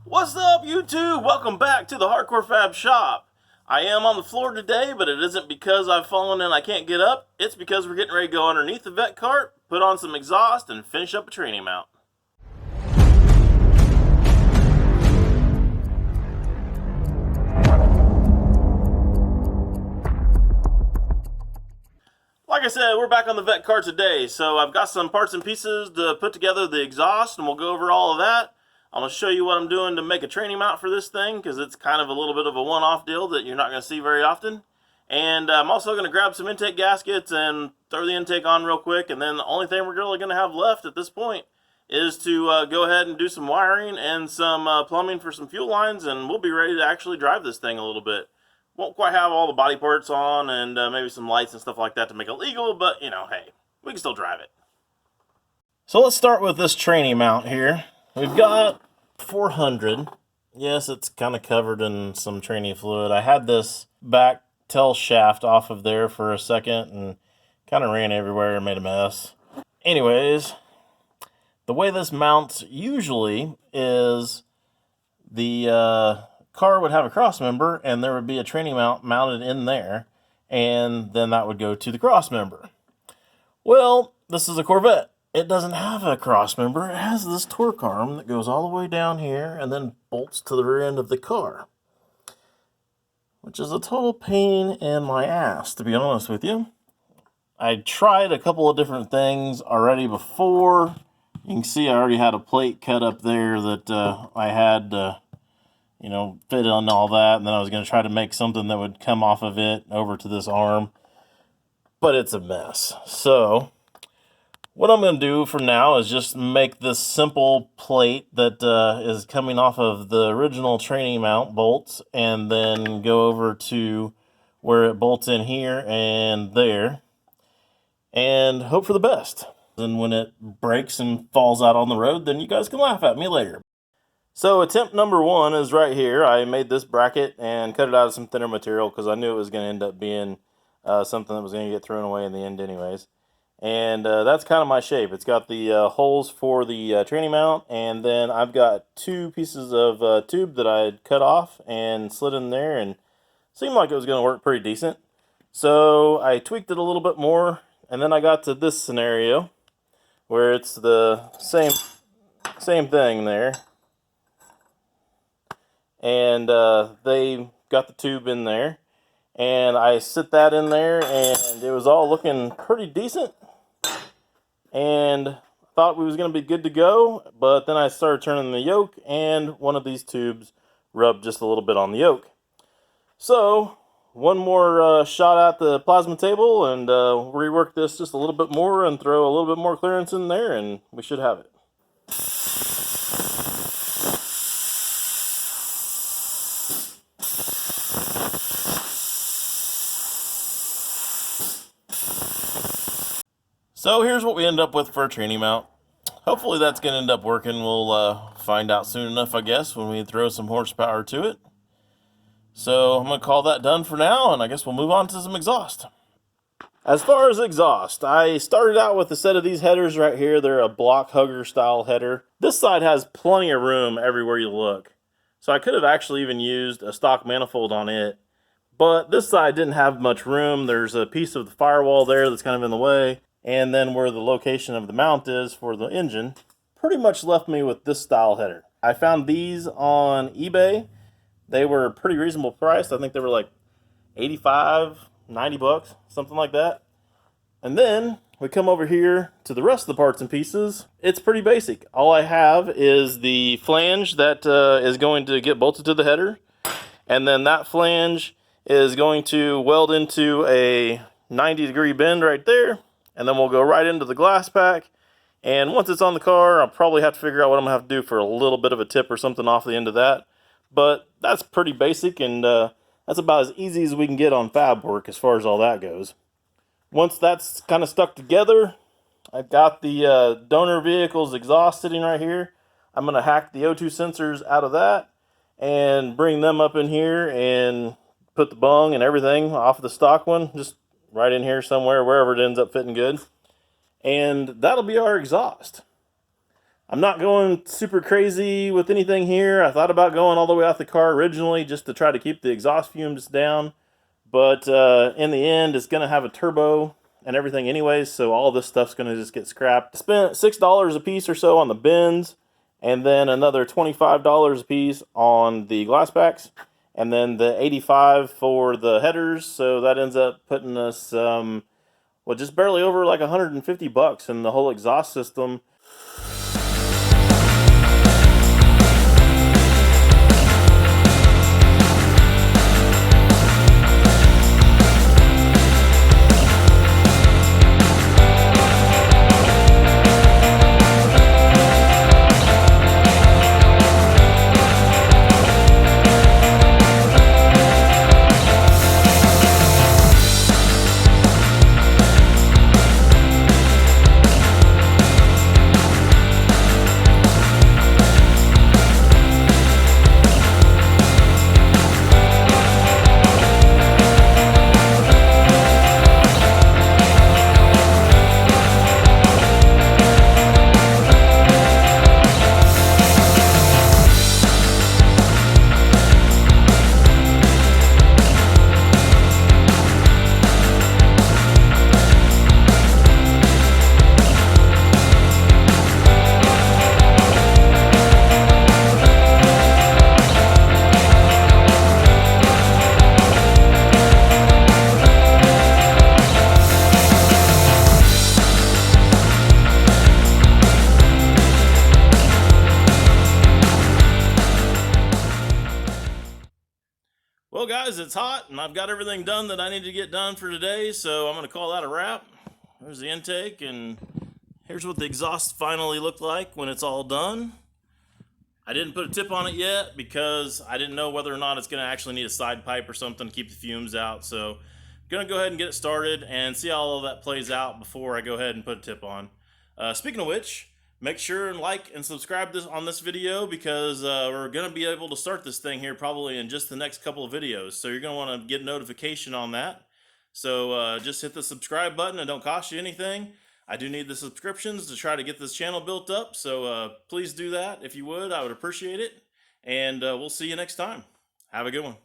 What's up, YouTube? Welcome back to the Hardcore Fab Shop. I am on the floor today, but it isn't because I've fallen and I can't get up. It's because we're getting ready to go underneath the Vette Kart, put on some exhaust, and finish up a training mount. Like I said, we're back on the Vette Kart today, so I've got some parts and pieces to put together the exhaust, and we'll go over all of that. I'm going to show you what I'm doing to make a training mount for this thing, because it's kind of a little bit of a one-off deal that you're not going to see very often. And I'm also going to grab some intake gaskets and throw the intake on real quick, and then the only thing we're really going to have left at this point is to go ahead and do some wiring and some plumbing for some fuel lines, and we'll be ready to actually drive this thing a little bit. Won't quite have all the body parts on and maybe some lights and stuff like that to make it legal, but, you know, hey, we can still drive it. So let's start with this training mount here. We've got 400. Yes, it's kind of covered in some training fluid. I had this back tail shaft off of there for a second and kind of ran everywhere and made a mess. Anyways, the way this mounts usually is the car would have a cross member and there would be a training mount mounted in there, and then that would go to the cross member. Well, this is a Corvette. It doesn't have a cross member. It has this torque arm that goes all the way down here and then bolts to the rear end of the car, which is a total pain in my ass, to be honest with you. I tried a couple of different things already before. You can see I already had a plate cut up there that I had fit on all that, and then I was going to try to make something that would come off of it over to this arm, but it's a mess. So what I'm going to do for now is just make this simple plate that is coming off of the original training mount bolts, and then go over to where it bolts in here and there, and hope for the best. And when it breaks and falls out on the road, then you guys can laugh at me later. So attempt number one is right here. I made this bracket and cut it out of some thinner material because I knew it was going to end up being something that was going to get thrown away in the end anyways. And that's kind of my shape. It's got the holes for the training mount, and then I've got two pieces of tube that I had cut off and slid in there, and seemed like it was going to work pretty decent. So I tweaked it a little bit more, and then I got to this scenario where it's the same thing there. And they got the tube in there, and I sit that in there, and it was all looking pretty decent, and thought we was going to be good to go. But then I started turning the yoke, and one of these tubes rubbed just a little bit on the yoke. So one more shot at the plasma table, and rework this just a little bit more and throw a little bit more clearance in there, and we should have it. So here's what we end up with for a training mount. Hopefully that's going to end up working. We'll find out soon enough, I guess, when we throw some horsepower to it. So I'm going to call that done for now, and I guess we'll move on to some exhaust. As far as exhaust, I started out with a set of these headers right here. They're a block hugger style header. This side has plenty of room everywhere you look. So I could have actually even used a stock manifold on it. But this side didn't have much room. There's a piece of the firewall there that's kind of in the way. And then where the location of the mount is for the engine pretty much left me with this style header. I found these on eBay. They were pretty reasonable priced. I think they were like 85, 90 bucks, something like that. And then we come over here to the rest of the parts and pieces. It's pretty basic. All I have is the flange that is going to get bolted to the header. And then that flange is going to weld into a 90-degree bend right there. And then we'll go right into the glass pack. And once it's on the car, I'll probably have to figure out what I'm going to have to do for a little bit of a tip or something off the end of that. But that's pretty basic, and that's about as easy as we can get on fab work as far as all that goes. Once that's kind of stuck together, I've got the donor vehicle's exhaust sitting right here. I'm going to hack the O2 sensors out of that and bring them up in here and put the bung and everything off of the stock one, just right in here somewhere, wherever it ends up fitting good. And that'll be our exhaust. I'm not going super crazy with anything here. I thought about going all the way out the car originally just to try to keep the exhaust fumes down. But in the end, it's going to have a turbo and everything anyways, so all this stuff's going to just get scrapped. I spent $6 a piece or so on the bins, and then another $25 a piece on the glass backs, and then the $85 for the headers, so that ends up putting us, well, just barely over like $150 in the whole exhaust system. Well, guys, it's hot, and I've got everything done that I need to get done for today, so I'm going to call that a wrap. There's the intake, and here's what the exhaust finally looked like when it's all done. I didn't put a tip on it yet because I didn't know whether or not it's going to actually need a side pipe or something to keep the fumes out, so I'm going to go ahead and get it started and see how all of that plays out before I go ahead and put a tip on. Speaking of which, make sure and like and subscribe on this video because we're going to be able to start this thing here probably in just the next couple of videos. So you're going to want to get a notification on that. So just hit the subscribe button. It don't cost you anything. I do need the subscriptions to try to get this channel built up. So please do that if you would. I would appreciate it. And we'll see you next time. Have a good one.